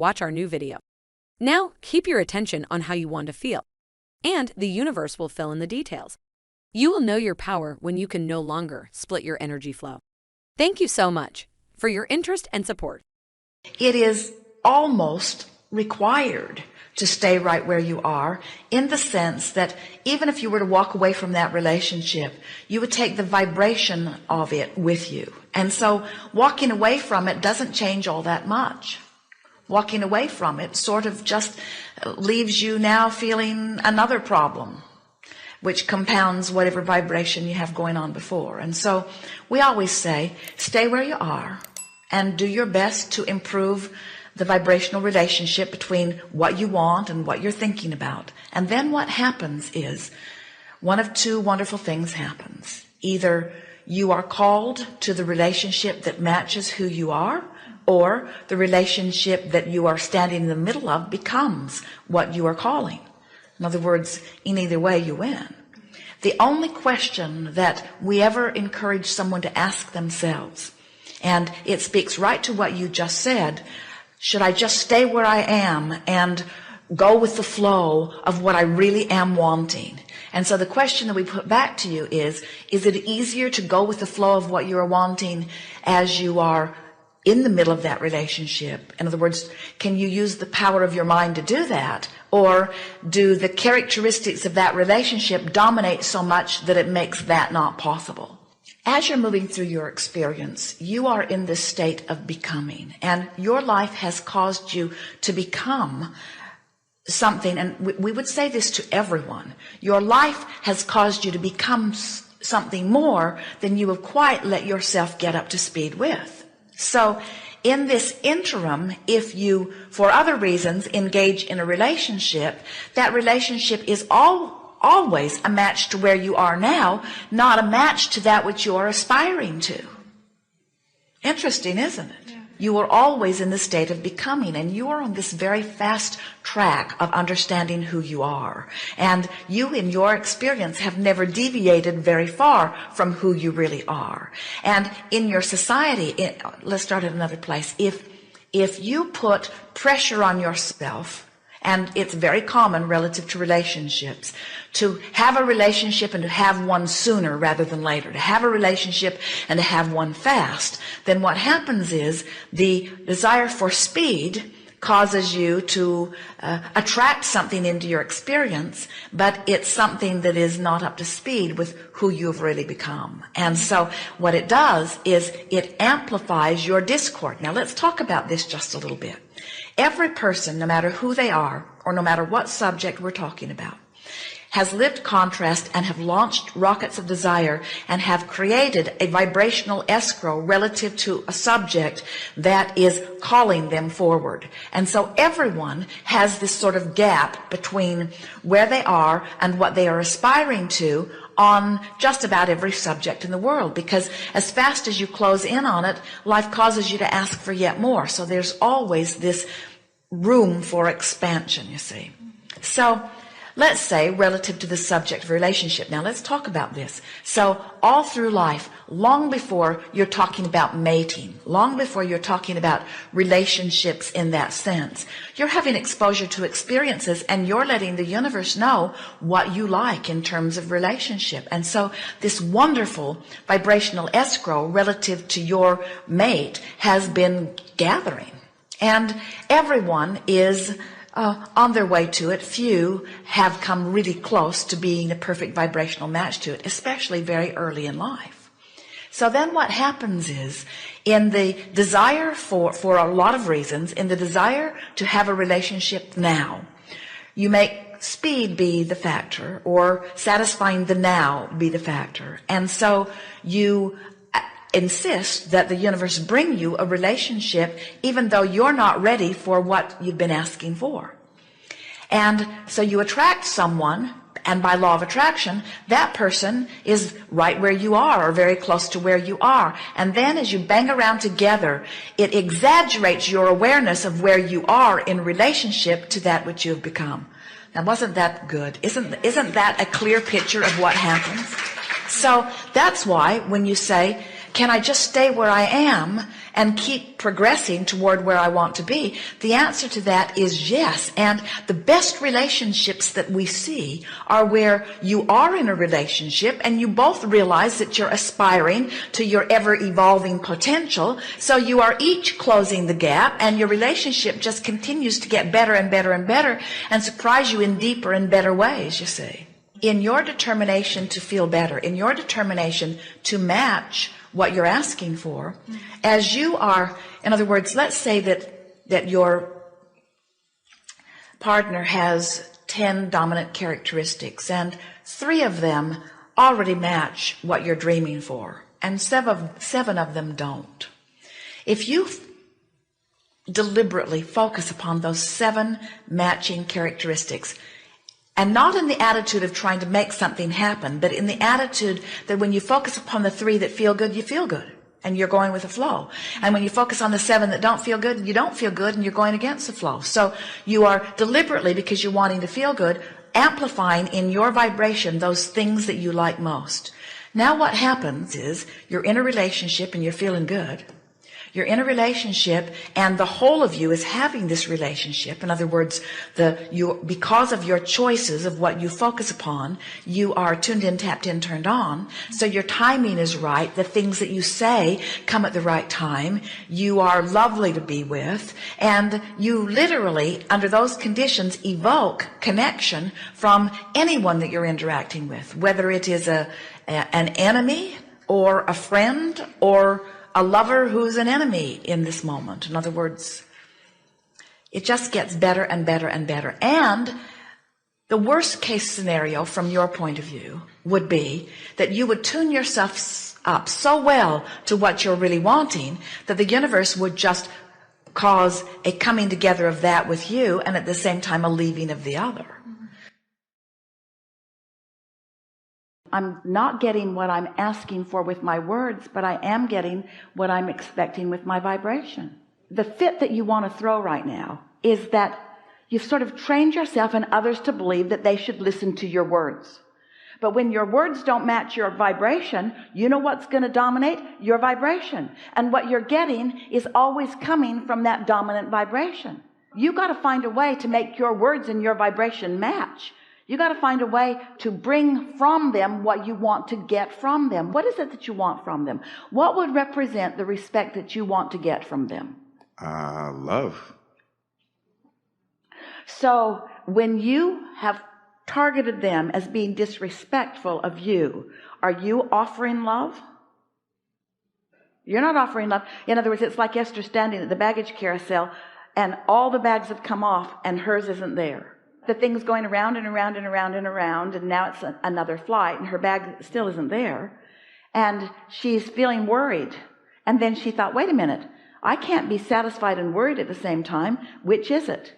Watch our new video. Now, keep your attention on how you want to feel, and the universe will fill in the details. You will know your power when you can no longer split your energy flow. Thank you so much for your interest and support. It is almost required to stay right where you are, in the sense that even if you were to walk away from that relationship, you would take the vibration of it with you. And so walking away from it doesn't change all that much. Walking away from it sort of just leaves you now feeling another problem, which compounds whatever vibration you have going on before. And so we always say, stay where you are and do your best to improve the vibrational relationship between what you want and what you're thinking about. And then what happens is one of two wonderful things happens. Either you are called to the relationship that matches who you are, or the relationship that you are standing in the middle of becomes what you are calling. In other words, in either way you win. The only question that we ever encourage someone to ask themselves, and it speaks right to what you just said, should I just stay where I am and go with the flow of what I really am wanting? And so the question that we put back to you is it easier to go with the flow of what you are wanting as you are in the middle of that relationship? In other words, can you use the power of your mind to do that? Or do the characteristics of that relationship dominate so much that it makes that not possible? As you're moving through your experience, you are in this state of becoming, and your life has caused you to become something. And we would say this to everyone. Your life has caused you to become something more than you have quite let yourself get up to speed with. So in this interim, if you, for other reasons, engage in a relationship, that relationship is always a match to where you are now, not a match to that which you are aspiring to. Interesting, isn't it? Yeah. You are always in the state of becoming, and you are on this very fast track of understanding who you are. And you, in your experience, have never deviated very far from who you really are. And in your society, let's start at another place. If you put pressure on yourself, and it's very common relative to relationships, to have a relationship and to have one sooner rather than later, to have a relationship and to have one fast, then what happens is the desire for speed causes you to attract something into your experience, but it's something that is not up to speed with who you've really become. And so what it does is it amplifies your discord. Now let's talk about this just a little bit. Every person, no matter who they are, or no matter what subject we're talking about, has lived contrast and have launched rockets of desire and have created a vibrational escrow relative to a subject that is calling them forward. And so everyone has this sort of gap between where they are and what they are aspiring to on just about every subject in the world, because as fast as you close in on it, life causes you to ask for yet more. So there's always this room for expansion, you see. So let's say relative to the subject of relationship. Now let's talk about this. So all through life, long before you're talking about mating, long before you're talking about relationships in that sense, you're having exposure to experiences, and you're letting the universe know what you like in terms of relationship. And so this wonderful vibrational escrow relative to your mate has been gathering, and everyone is on their way to it. Few have come really close to being a perfect vibrational match to it, especially very early in life. So then what happens is, in the desire for a lot of reasons, in the desire to have a relationship now, you make speed be the factor, or satisfying the now be the factor. And so you insist that the universe bring you a relationship even though you're not ready for what you've been asking for. And so you attract someone, and by law of attraction, that person is right where you are, or very close to where you are. And then as you bang around together, it exaggerates your awareness of where you are in relationship to that which you've become. Now, wasn't that good? Isn't that a clear picture of what happens? So that's why when you say, can I just stay where I am and keep progressing toward where I want to be? The answer to that is yes. And the best relationships that we see are where you are in a relationship and you both realize that you're aspiring to your ever evolving potential. So you are each closing the gap, and your relationship just continues to get better and better and better and surprise you in deeper and better ways, you see. In your determination to feel better, in your determination to match what you're asking for, as you are, in other words, let's say that your partner has 10 dominant characteristics and 3 of them already match what you're dreaming for, and 7 of them don't. If you deliberately focus upon those 7 matching characteristics, and not in the attitude of trying to make something happen, but in the attitude that when you focus upon the 3 that feel good, you feel good, and you're going with the flow. And when you focus on the 7 that don't feel good, you don't feel good, and you're going against the flow. So you are deliberately, because you're wanting to feel good, amplifying in your vibration those things that you like most. Now what happens is you're in a relationship and you're feeling good. You're in a relationship and the whole of you is having this relationship. In other words, because of your choices of what you focus upon, you are tuned in, tapped in, turned on. So your timing is right. The things that you say come at the right time. You are lovely to be with. And you literally, under those conditions, evoke connection from anyone that you're interacting with, whether it is an enemy or a friend or a lover who's an enemy in this moment. In other words, it just gets better and better and better. And the worst case scenario from your point of view would be that you would tune yourself up so well to what you're really wanting that the universe would just cause a coming together of that with you and at the same time a leaving of the other. I'm not getting what I'm asking for with my words, but I am getting what I'm expecting with my vibration. The fit that you want to throw right now is that you've sort of trained yourself and others to believe that they should listen to your words. But when your words don't match your vibration, you know what's going to dominate? Your vibration. And what you're getting is always coming from that dominant vibration. You got to find a way to make your words and your vibration match. You got to find a way to bring from them what you want to get from them. What is it that you want from them? What would represent the respect that you want to get from them? Love. So when you have targeted them as being disrespectful of you, are you offering love? You're not offering love. In other words, it's like Esther standing at the baggage carousel and all the bags have come off and hers isn't there. The thing's going around and around and around and around, and now it's another flight, and her bag still isn't there. And she's feeling worried. And then she thought, wait a minute, I can't be satisfied and worried at the same time. Which is it?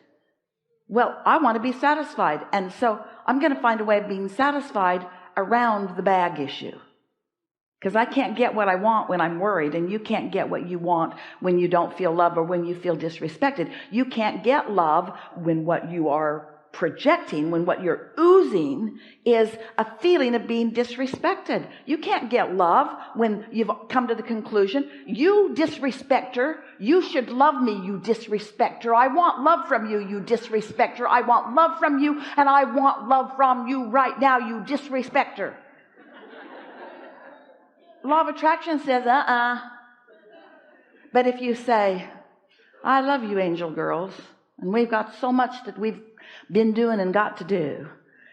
Well, I want to be satisfied. And so I'm going to find a way of being satisfied around the bag issue. Because I can't get what I want when I'm worried, and you can't get what you want when you don't feel love or when you feel disrespected. You can't get love when what you are projecting, when what you're oozing is a feeling of being disrespected. You can't get love when you've come to the conclusion, you disrespecter, you should love me, you disrespecter. I want love from you, you disrespecter. I want love from you, and I want love from you right now, you disrespecter. Law of attraction says, But if you say, I love you, angel girls, and we've got so much that we've been doing and got to do,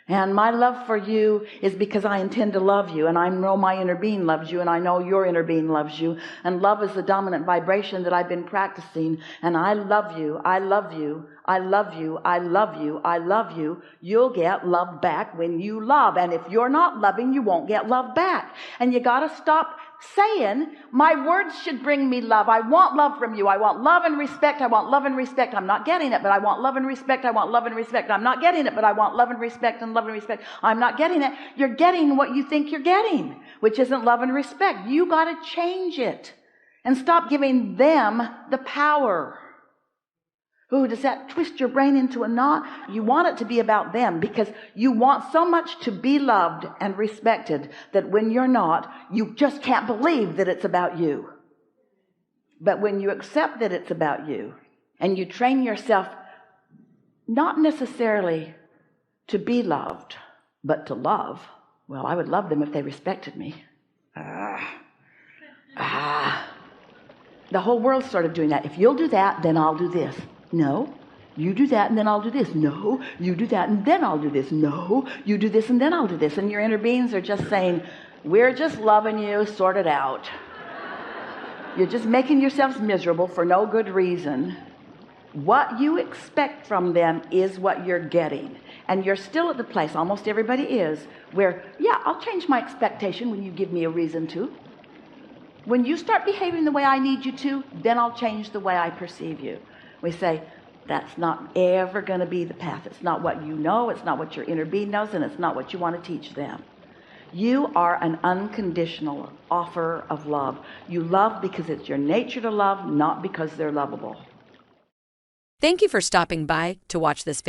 and my love for you is because I intend to love you, and I know my inner being loves you, and I know your inner being loves you, and love is the dominant vibration that I've been practicing, and I love you, I love you, I love you, I love you, I love you. You'll get love back when you love, and if you're not loving, you won't get love back. And you got to stop saying, my words should bring me love. I want love from you. I want love and respect. I want love and respect. I'm not getting it, but I want love and respect. I want love and respect. I'm not getting it, but I want love and respect and love and respect. I'm not getting it. You're getting what you think you're getting, which isn't love and respect. You got to change it and stop giving them the power. Ooh, does that twist your brain into a knot? You want it to be about them because you want so much to be loved and respected that when you're not, you just can't believe that it's about you. But when you accept that it's about you and you train yourself not necessarily to be loved, but to love, well, I would love them if they respected me. The whole world's sort of doing that. If you'll do that, then I'll do this. No, you do that and then I'll do this. No, you do that and then I'll do this. No, you do this and then I'll do this. And your inner beings are just saying, we're just loving you, sort it out. You're just making yourselves miserable for no good reason. What you expect from them is what you're getting. And you're still at the place, almost everybody is, where, yeah, I'll change my expectation when you give me a reason to. When you start behaving the way I need you to, then I'll change the way I perceive you. We say, that's not ever going to be the path. It's not what you know, it's not what your inner being knows, and it's not what you want to teach them. You are an unconditional offer of love. You love because it's your nature to love, not because they're lovable. Thank you for stopping by to watch this video.